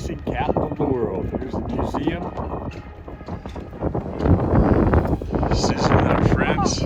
racing capital of the world. Here's the museum. Susan and our friends.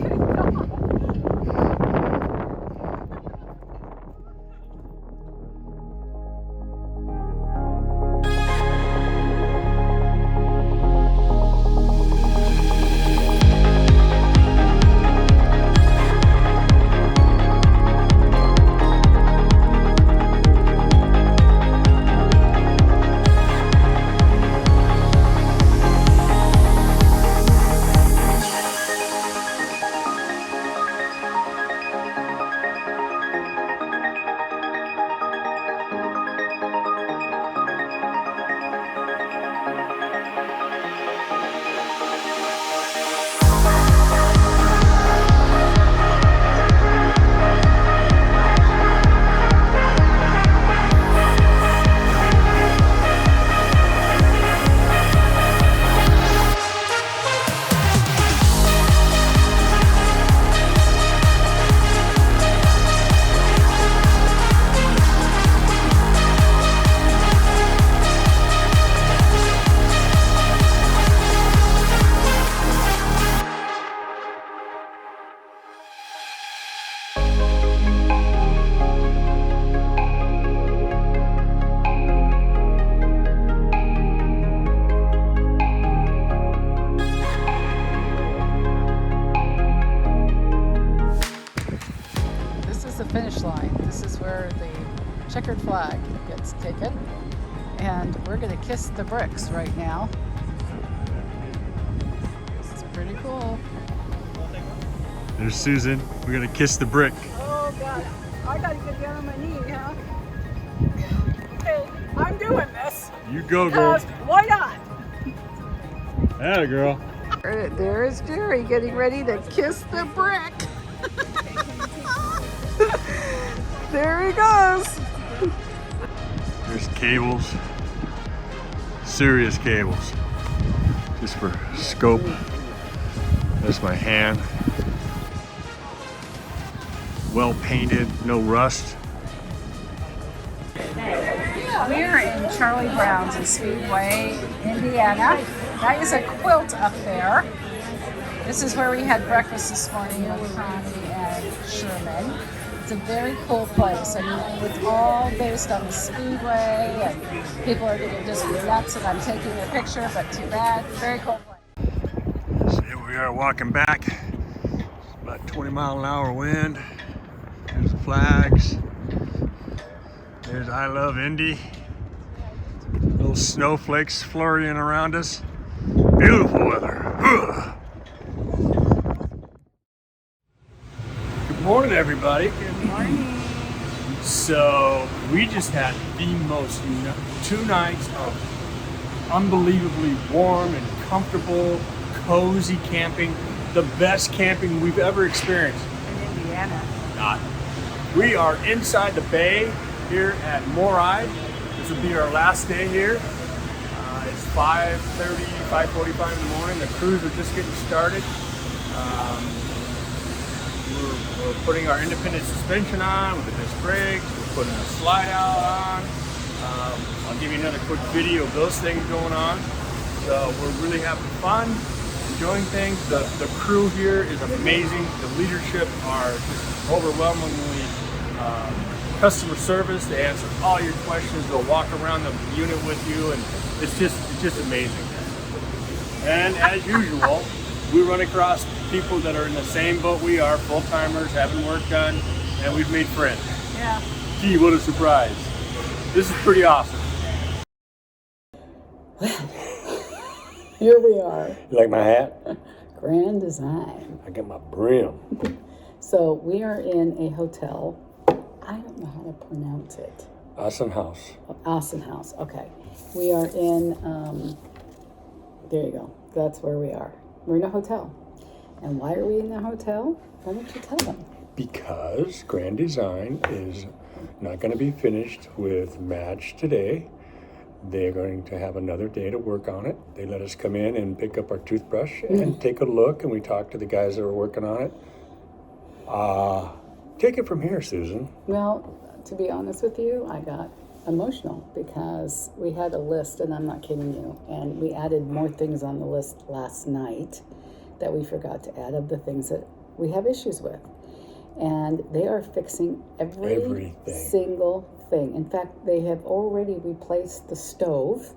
Finish line. This is where the checkered flag gets taken, and we're gonna kiss the bricks right now. This is pretty cool. There's Susan. We're gonna kiss the brick. Oh God, I gotta get down on my knee, huh? Okay, I'm doing this. You go, girl. Why not? Atta girl. There is Jerry getting ready to kiss the brick. There he goes. There's cables, serious cables, just for scope. There's my hand. Well painted, no rust. We're in Charlie Brown's Speedway, Indiana. That is a quilt up there. This is where we had breakfast this morning with Connie and Sherman. It's a very cool place. I mean, it's all based on the Speedway, and people are getting just nuts that I'm taking their picture, but too bad. Very cool place. So here we are walking back. It's about 20-mile-an-hour wind. There's the flags. There's I Love Indy. Little snowflakes flurrying around us. Beautiful weather. Ugh. Good morning, everybody. Good morning. So we just had the most 2 nights of unbelievably warm and comfortable, cozy camping. The best camping we've ever experienced. In Indiana. Not. We are inside the bay here at Moride. This will be our last day here. It's 5:30, 5:45 in the morning. The crews are just getting started. We're putting our independent suspension on with the disc brakes. We're putting a slide out on. I'll give you another quick video of those things going on. So we're really having fun, enjoying things. The crew here is amazing. The leadership are just overwhelmingly customer service. They answer all your questions. They'll walk around the unit with you, and it's just amazing. And as usual, we run across people that are in the same boat we are, full-timers, having work done, and we've made friends. Yeah. Gee, what a surprise. This is pretty awesome. Here we are. You like my hat? Grand Design. I got my brim. So we are in a hotel. I don't know how to pronounce it. Awesome house. Awesome House. Okay. We are in, there you go. That's where we are. We're in a hotel. And why are we in the hotel? Why don't you tell them? Because Grand Design is not going to be finished with Match today. They're going to have another day to work on it. They let us come in and pick up our toothbrush and take a look, and we talk to the guys that are working on it. Take it from here, Susan. Well, to be honest with you, I got emotional because we had a list, and I'm not kidding you, and we added more things on the list last night that we forgot to add of the things that we have issues with. And they are fixing everything. Single thing. In fact, they have already replaced the stove.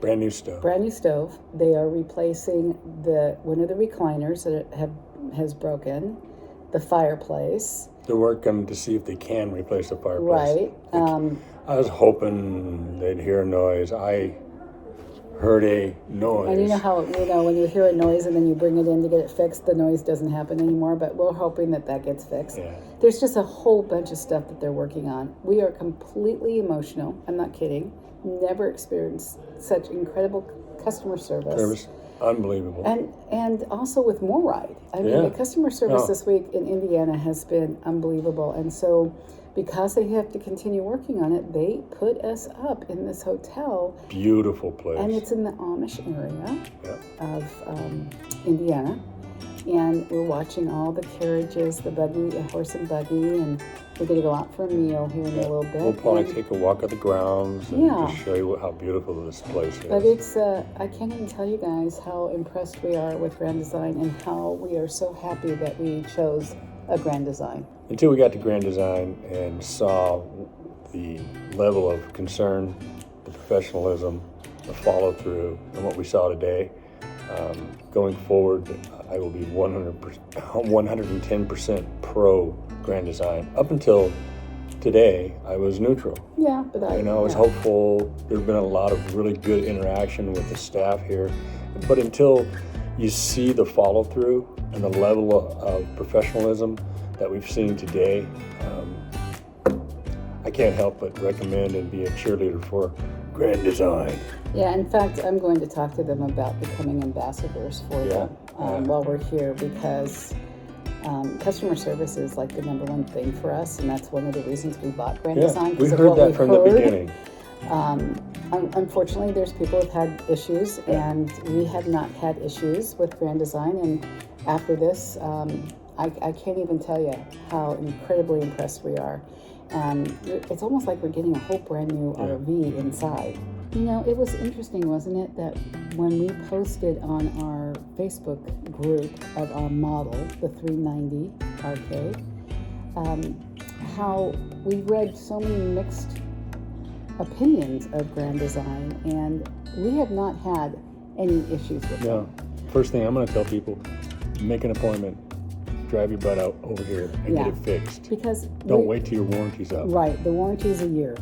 Brand new stove. Brand new stove. They are replacing one of the recliners that has broken, the fireplace. They're working to see if they can replace the fireplace. Right. I was hoping they'd hear a noise. I heard a noise. And you know how, when you hear a noise and then you bring it in to get it fixed, the noise doesn't happen anymore, but we're hoping that gets fixed. Yeah. There's just a whole bunch of stuff that they're working on. We are completely emotional. I'm not kidding. Never experienced such incredible customer service. Unbelievable. And also with MoreRide. I mean, the customer service this week in Indiana has been unbelievable. And so because they have to continue working on it, they put us up in this hotel. Beautiful place. And it's in the Amish area of Indiana. And we're watching all the carriages, the horse and buggy, and we're going to go out for a meal here in a little bit. We'll probably take a walk of the grounds and just show you how beautiful this place is. But it's, I can't even tell you guys how impressed we are with Grand Design and how we are so happy that we chose a Grand Design. Until we got to Grand Design and saw the level of concern, the professionalism, the follow-through, and what we saw today, going forward, I will be 110% pro Grand Design. Up until today, I was neutral. Yeah, but I was hopeful. There's been a lot of really good interaction with the staff here, but until you see the follow-through and the level of professionalism that we've seen today, I can't help but recommend and be a cheerleader for Grand Design. Yeah, in fact, I'm going to talk to them about becoming ambassadors for them while we're here, because customer service is like the number one thing for us, and that's one of the reasons we bought Grand Design. We heard that from the beginning. Unfortunately, there's people who've had issues, and we have not had issues with Grand Design. And after this, I can't even tell you how incredibly impressed we are. It's almost like we're getting a whole brand new RV inside. It was interesting, wasn't it, that when we posted on our Facebook group of our model, the 390 RK, how we read so many mixed opinions of Grand Design, and we have not had any issues with them. First thing I'm going to tell people, make an appointment. Drive your butt out over here and get it fixed. Because don't wait till your warranty's up. Right, the warranty's a year.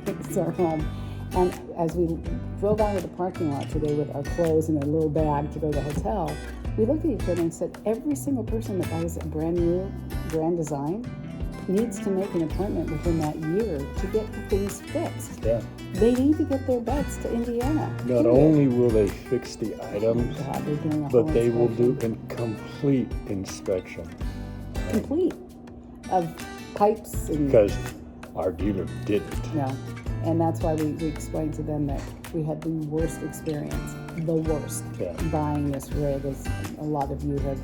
It's our home. And as we drove out of the parking lot today with our clothes and a little bag to go to the hotel, we looked at each other and said, every single person that buys a brand new Grand Design needs to make an appointment within that year to get the things fixed. Yeah. They need to get their butts to Indiana. Not only will they fix the items, but they will do a complete inspection. Complete. Of pipes and... Because our dealer didn't. No. And that's why we explained to them that we had the worst experience, buying this rig, as a lot of you have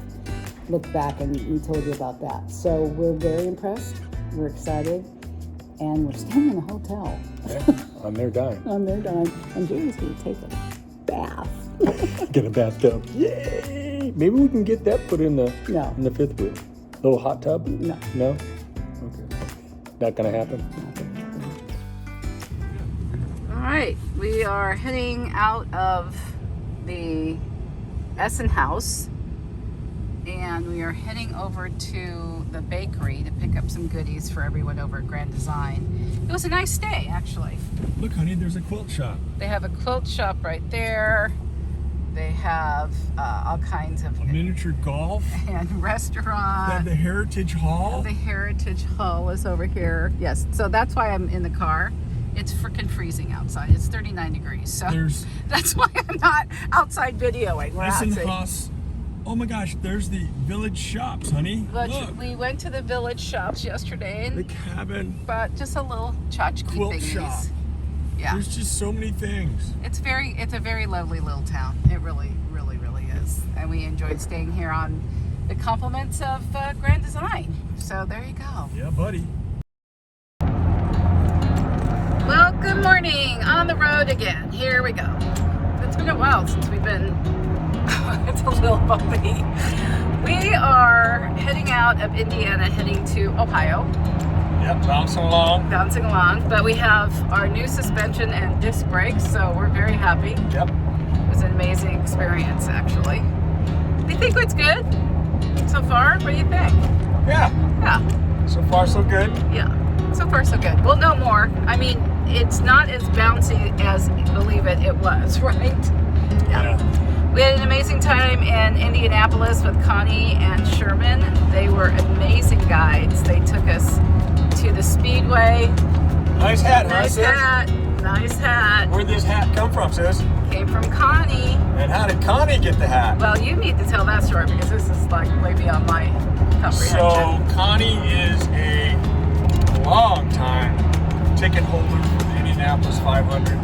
looked back and we told you about that. So we're very impressed, we're excited, and we're staying in a hotel. On their dime. On their dime. And Jerry's going to take a bath. Get a bathtub. Yay! Maybe we can get that put in the fifth wheel. Little hot tub? No. No? Okay. Not going to happen? All right, we are heading out of the Essen House, and we are heading over to the bakery to pick up some goodies for everyone over at Grand Design. It was a nice day, actually. Look, honey, there's a quilt shop. They have a quilt shop right there. They have all kinds of... A miniature golf. And restaurant. They have the Heritage Hall. And the Heritage Hall is over here. Yes, so that's why I'm in the car. It's freaking freezing outside. It's 39 degrees. So that's why I'm not outside videoing. Essenhaus. Oh my gosh, there's the village shops, honey. Look. We went to the village shops yesterday. And the cabin. But just a little tchotchke quilt thingies. shop. Yeah. There's just so many things. It's a very lovely little town. It really, really, really is. And we enjoyed staying here on the compliments of Grand Design. So there you go. Yeah, buddy. the road again. Here we go. It's been a while since we've been, it's a little bumpy. We are heading out of Indiana, heading to Ohio. Yep, bouncing along. But we have our new suspension and disc brakes, so we're very happy. Yep. It was an amazing experience, actually. Do you think it's good so far? What do you think? Yeah. Yeah. So far, so good. Yeah. So far, so good. We'll know more. I mean, it's not as bouncy as, believe it was, right? Yeah. We had an amazing time in Indianapolis with Connie and Sherman. They were amazing guides. They took us to the Speedway. Nice hat, huh, Nice sis? hat. Nice hat. Where'd this hat come from, sis? Came from Connie. And how did Connie get the hat? Well, you need to tell that story because this is like way beyond my comprehension. So Connie is a long time ticket holder for the Indianapolis 500,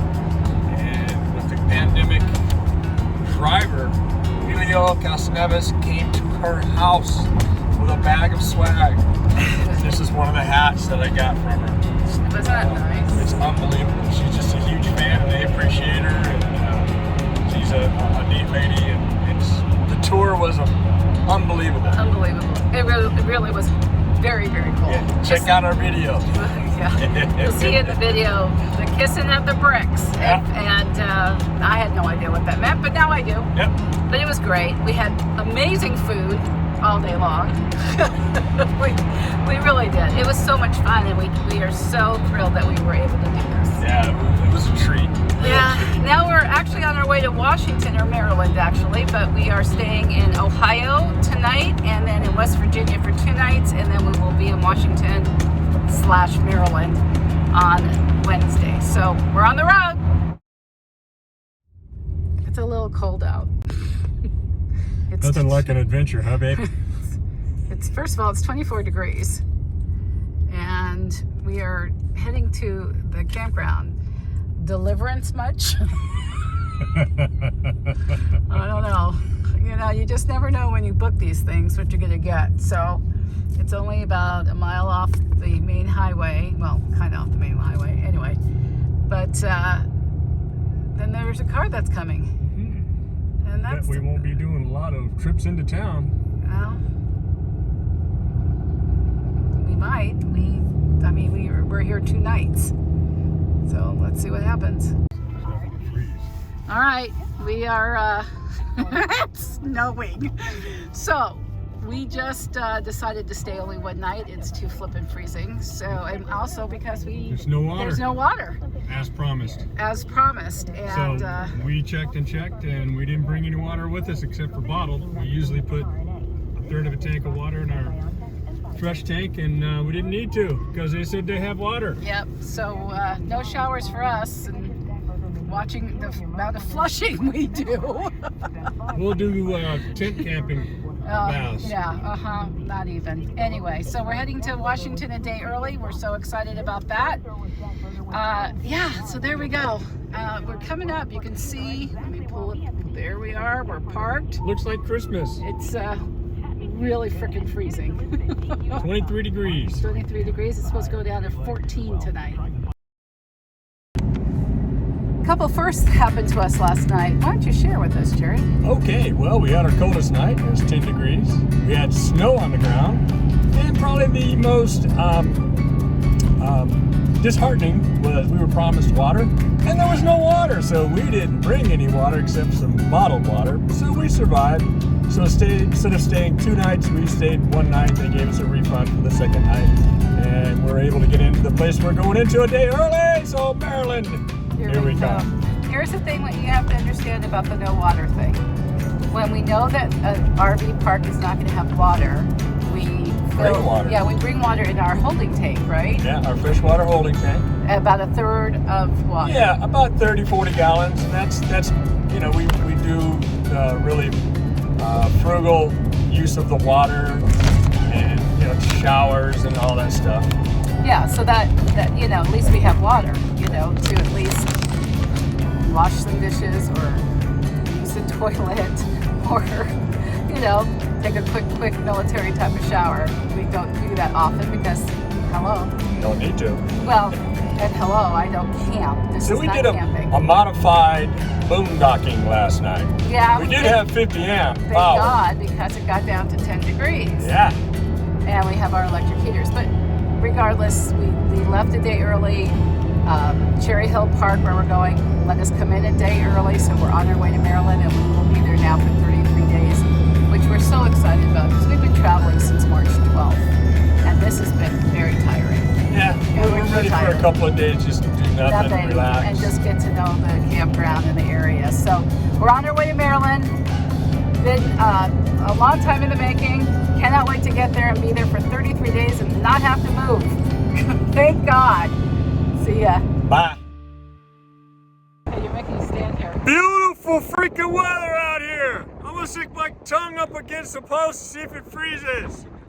and with the pandemic, driver Emilio Castaneves came to her house with a bag of swag. This is one of the hats that I got from her. Wasn't that nice? It's unbelievable. She's just a huge fan, and they appreciate her. And she's a neat lady, and the tour was unbelievable. Unbelievable. It really was very, very cool. Yeah, check out our video. Yeah. You'll see in the video the kissing of the bricks. Yeah. And I had no idea what that meant, but now I do. Yep. But it was great. We had amazing food all day long. we really did. It was so much fun, and we are so thrilled that we were able to do this. Yeah, it was a treat. Yeah, now we're actually on our way to Washington, or Maryland actually, but we are staying in Ohio tonight and then in West Virginia for 2 nights, and then we will be in Washington / Maryland on Wednesday. So we're on the road. It's a little cold out. It's Nothing like an adventure, huh, babe? First of all, it's 24 degrees, and we are heading to the campground. Deliverance much? I don't know. You know, you just never know when you book these things what you're gonna get. So it's only about a mile off the main highway. Well, kind of off the main highway anyway. But then there's a car that's coming. And that's... we won't be doing a lot of trips into town. Well, we might. We're here 2 nights. So let's see what happens. All right, we are it's snowing. So we just decided to stay only 1 night. It's too flippin' freezing. So, and also because there's no water. As promised. And so we checked, and we didn't bring any water with us except for bottled. We usually put 1/3 of a tank of water in our fresh tank, and we didn't need to because they said they have water. Yep. So no showers for us, and watching the amount of flushing we do. We'll do tent camping baths. Yeah. Not even. Anyway, so we're heading to Washington a day early. We're so excited about that. Yeah. So there we go. We're coming up. You can see. Let me pull it. There we are. We're parked. Looks like Christmas. It's really freaking freezing. 23 degrees. 23 degrees. It's supposed to go down to 14 tonight. A couple firsts happened to us last night. Why don't you share with us, Jerry? Okay, well, we had our coldest night. It was 10 degrees. We had snow on the ground. And probably the most disheartening was we were promised water, and there was no water. So we didn't bring any water except some bottled water. So we survived. So instead of staying 2 nights, we stayed 1 night. They gave us a refund for the 2nd night. And we're able to get into the place we're going into a day early. So Maryland, here we go. Here's the thing what you have to understand about the no water thing. When we know that an RV park is not going to have water, we bring water. Yeah, we bring water in our holding tank, right? Yeah, our freshwater holding tank. About 1/3 of water. Yeah, about 30-40 gallons. And that's you know, we do really frugal use of the water, and you know, showers and all that stuff. Yeah, so that you know, at least we have water, you know, to at least wash some dishes or use the toilet or, you know, take a quick military type of shower. We don't do that often because Hello. Don't need to. Well, and hello, I don't camp. This So is we not did camping. a modified boondocking last night. Yeah, We did have 50 amp Thank power. God, because it got down to 10 degrees. Yeah. And we have our electric heaters. But regardless, we left a day early. Cherry Hill Park, where we're going, let us come in a day early, so we're on our way to Maryland, and we will be there now for 33 days, which we're so excited about because we've been traveling since March 12th, and this has been very tiring. Yeah, we're ready for a couple of days just to do nothing, relax. And just get to know the campground and the area. So we're on our way to Maryland. Been a long time in the making. Cannot wait to get there and be there for 33 days and not have to move. Thank God. See ya. Bye. Hey, you're making me stand here. Beautiful freaking weather out here. I'm gonna stick my tongue up against the post to see if it freezes.